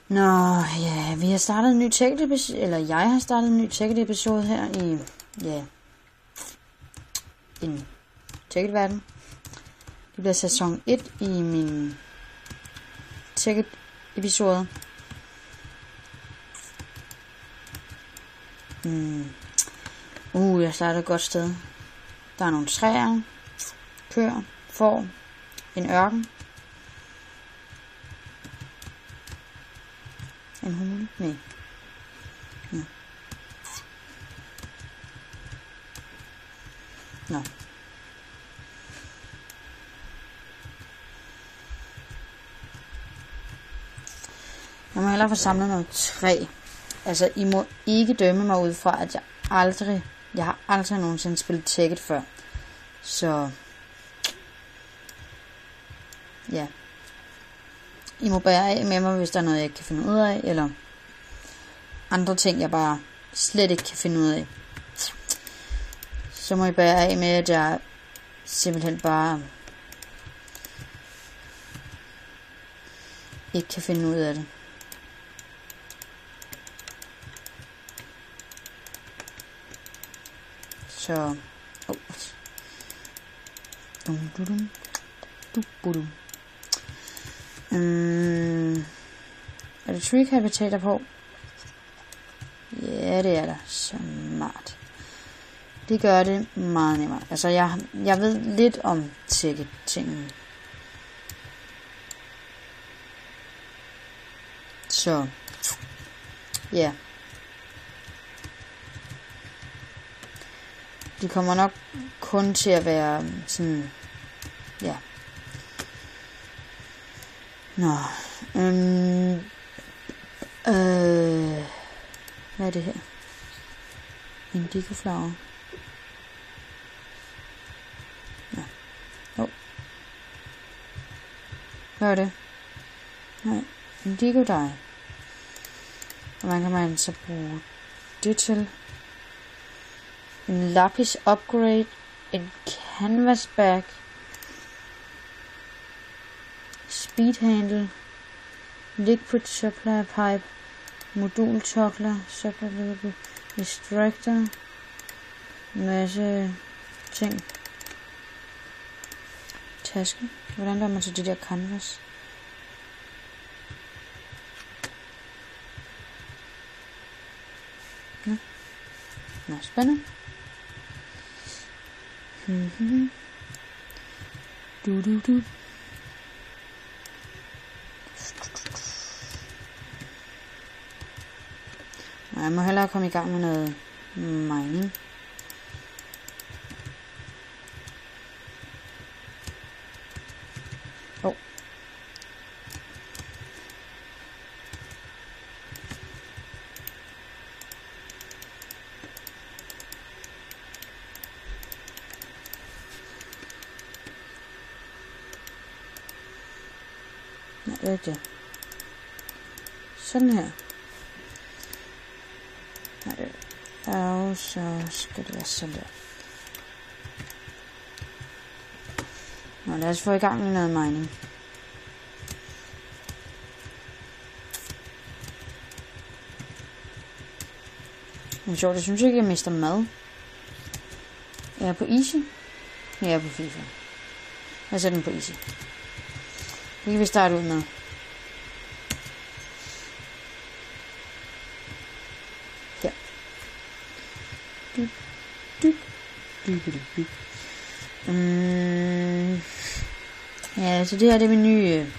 Nå, ja, vi har startet en ny episode, eller jeg har startet en ny episode her i, ja, en verden. Det bliver sæson 1 i min episode. Jeg starter et godt sted. Der er nogle træer, køer, får, en ørken. En humle? Nej. Ja. Nå. Jeg må hellere få samlet noget træ. Altså, I må ikke dømme mig ud fra, at jeg har aldrig nogensinde spillet Tekkit før. Så, ja. I må bære af med mig, hvis der er noget, jeg ikke kan finde ud af, eller andre ting, jeg bare slet ikke kan finde ud af. Så må I bære af med, at jeg simpelthen bare ikke kan finde ud af det. Så, er det tree habitater på? Ja, det er der. Smart. Det gør det meget nemmere. Altså, jeg ved lidt om Tekkit-tingene. Så, ja. De kommer nok kun til at være sådan, ja. Nå, hvad er det her? Indigo flower. Ja. Hvad er det? Nej, indigo dye. Og hvad kan man så bruge det til? En lapis upgrade, en canvas bag, speed handle, liquid supply pipe, modul toggler, supply extractor, masse ting. Taske. Hvordan gør man så de der canvas? Nå, spændende. Du. Nå, jeg må hellere komme i gang med noget mining. Nej, det er ikke det. Sådan her. Nej, og så skal det være sådan der. Nå, lad os få i gang med noget mining. Men sjovt, jeg synes ikke, jeg mister mad. Jeg er på easy. Jeg er på FIFA. Jeg sætter den på easy. Det kan vi starte ud med. Ja. Ja, så det her det er min nye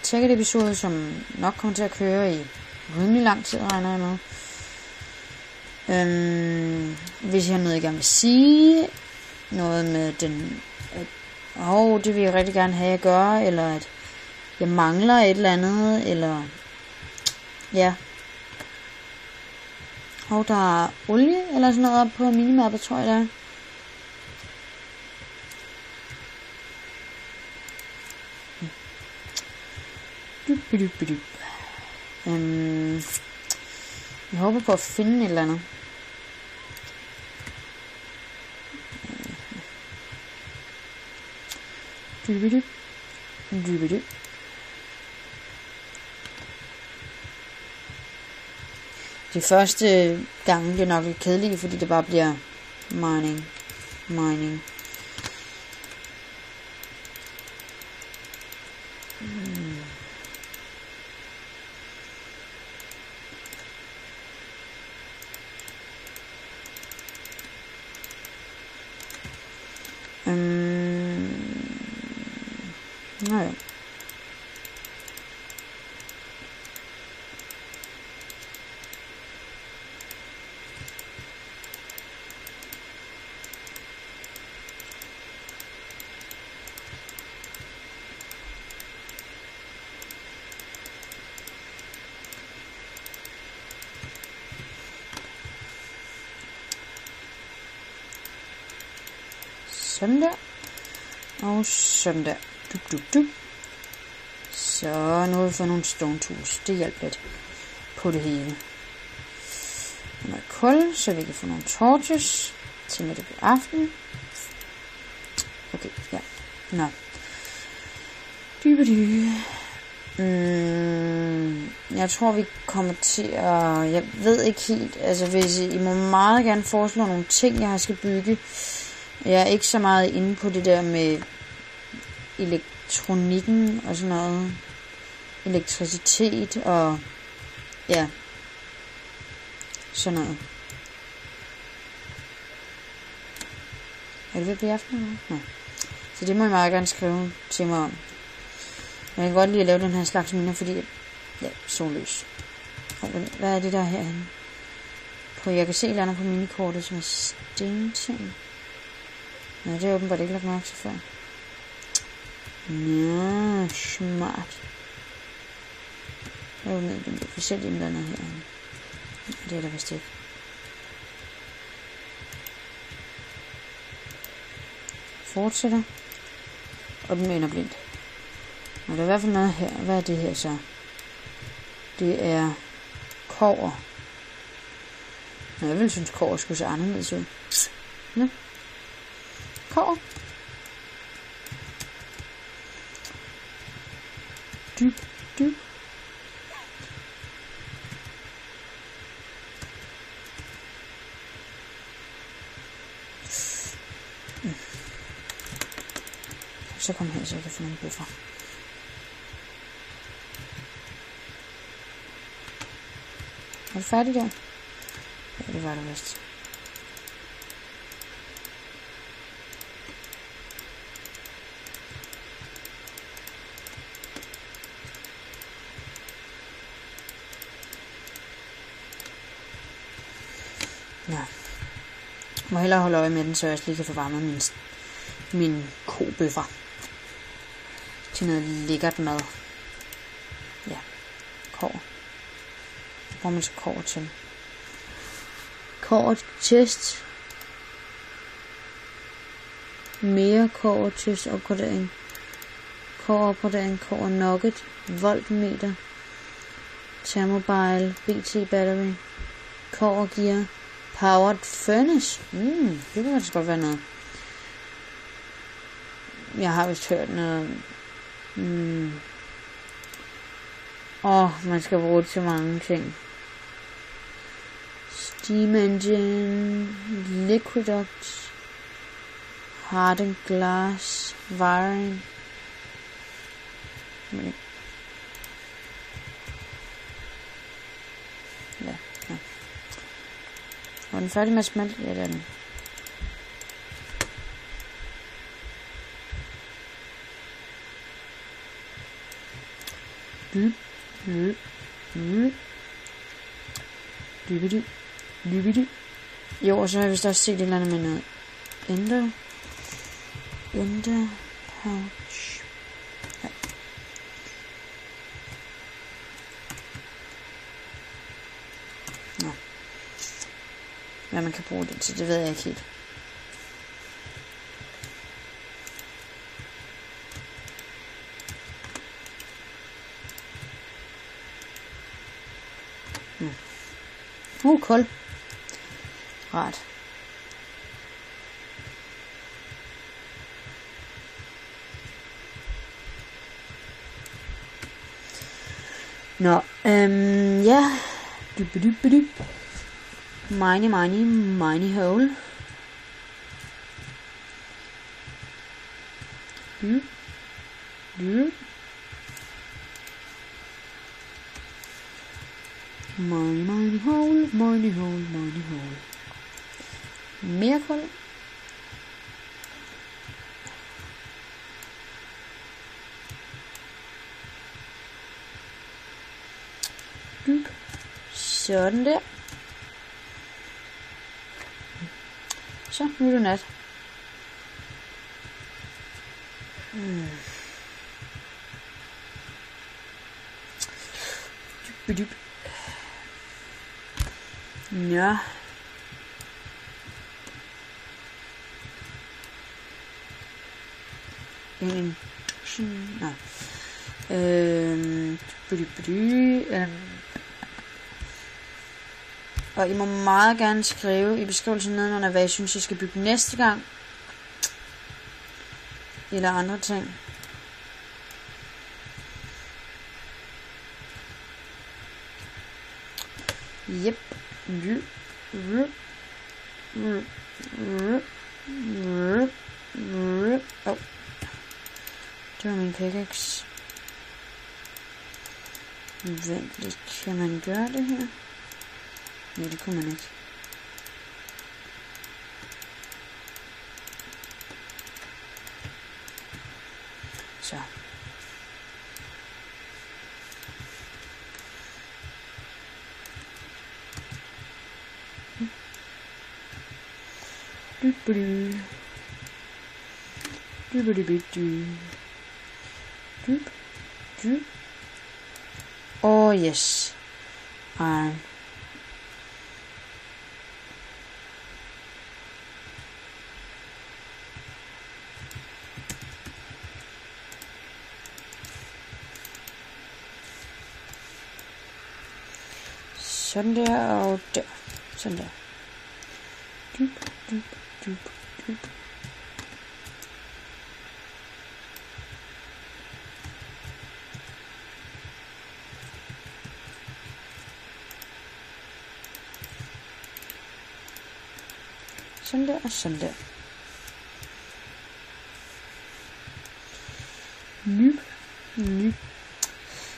Tekkit episode, som nok kommer til at køre i rimelig lang tid, regner jeg med. Hvis jeg har noget, jeg gerne vil sige, noget med den, det vil jeg rigtig gerne have at gøre, eller at jeg mangler et eller andet, eller ja. Der er olie eller sådan noget på minimappet, tror jeg det er. Jeg håber på at finde et eller andet. De første gange bliver nok lidt kedelige, fordi det bare bliver mining. Nej. Sådan der. Og sådan der. Dup. Så nu har vi fået nogle stone tools. Det hjælper lidt på det hele. Noget kul, så vi kan få nogle torches til når det bliver aften. Okay, ja. Nå. Jeg tror vi kommer til at... Jeg ved ikke helt. Altså hvis I må meget gerne foreslå nogle ting jeg skal bygge. Jeg er ikke så meget inde på det der med elektronikken og sådan noget. Elektricitet og ja. Sådan noget. Er det ved at blive aften eller hvad? Nej. Så det må I meget gerne skrive til mig om. Jeg kan godt lide at lave den her slags miner, fordi ja, sollys. Hvad er det der herhenne? Jeg kan se et eller andet på minikortet, som er stenting. Nej, det er åbenbart ikke lagt mærke til før. Ja, smart. Jeg ved ikke, vi ser et eller andet herhenne. Det er der vist ikke. Fortsætter. Og den mener blindt. Og der er i hvert fald noget her. Hvad er det her så? Det er kobber. Nå, jeg ville synes, kobber skulle se anderledes ud. Ja. Kobber. Dyb. Så kom her, så jeg kan få nogle buffer. Er du færdig der? Ja, det var det vist. Ja. Jeg må hellere holde øje med den, så jeg også lige kan få varmet min kobøffer til noget lækkert mad. Ja, kobber. Hvor man så kobber til. Kobber chest. Mere kobber chest opgradering. Kobber opgradering, kobber nugget, voltmeter, thermobile, BT battery, kobber gear, powered furnace. Det kunne faktisk godt være noget. Jeg har vist hørt noget. Man skal bruge det til mange ting. Steam engine, liquiduct, hardened glass, wiring. Ja. Var den færdig med at smelte? Ja, det er den. Jo, og så har jeg vist også set et eller andet med noget ender pouch. Ja. Nå. Hvad man kan bruge det til, det ved jeg ikke helt. Kul. Rart. Nå, ja. Miny hole. Miny hole. Mere kul. Sådan der. Så, nu er det nat. Ja. Og I må meget gerne skrive i beskrivelsen nedenunder, hvad I synes, I skal bygge næste gang. Eller andre ting. Yep. Oh. Det var min pickaxe. Vent lidt, kan man gøre det her? Nej, det kunne man ikke. Så. Oh yes. Iron. Sådan der og der. Sådan der. Sådan der og sådan der.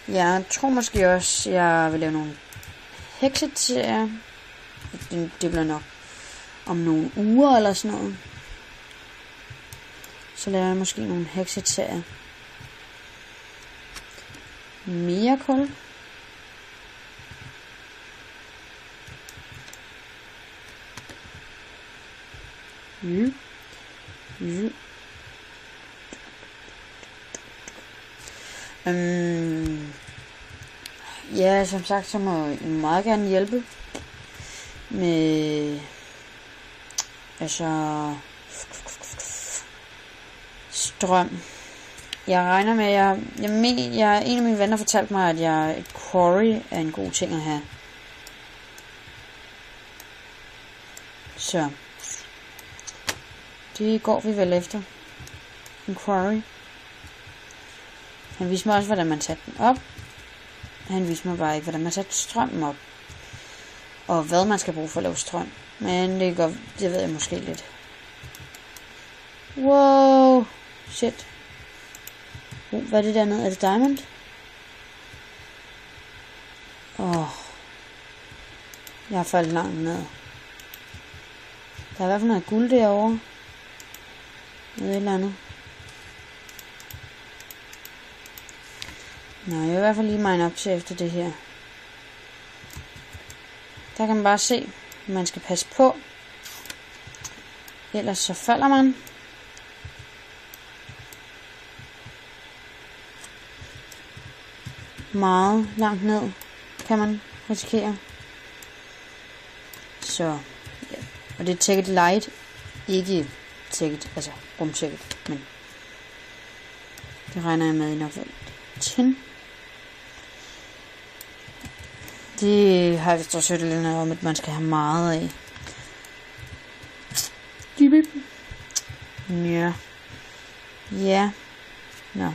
Jeg tror måske også, jeg vil lave nogle hekseterier. Det bliver nok om nogle uger eller sådan noget. Så laver jeg måske nogle hekseterier. Mere kul. Ja, som sagt, så må I meget gerne hjælpe med strøm. Jeg regner med, en af mine venner fortalte mig, at et quarry er en god ting at have. Så det går vi vel efter. En quarry. Han viste mig også, hvordan man satte den op. Han viste mig bare ikke, hvordan man satte strømmen op. Og hvad man skal bruge for at lave strøm. Men det ved jeg måske lidt. Wow. Shit. Hvad er det dernede? Er det diamond? Jeg har faldet langt ned. Der er i hvert fald noget guld derovre. Noget eller andet. Nå, jeg vil i hvert fald lige mine op til efter det her. Der kan man bare se, at man skal passe på. Ellers så falder man. Meget langt ned kan man risikere. Så, ja. Og det er ticket light. Ikke ticket, altså rumticket, men det regner jeg med i nok tin. Det har jeg vist hørt lidt om, at man skal have meget af. Ja. Ja. Nå.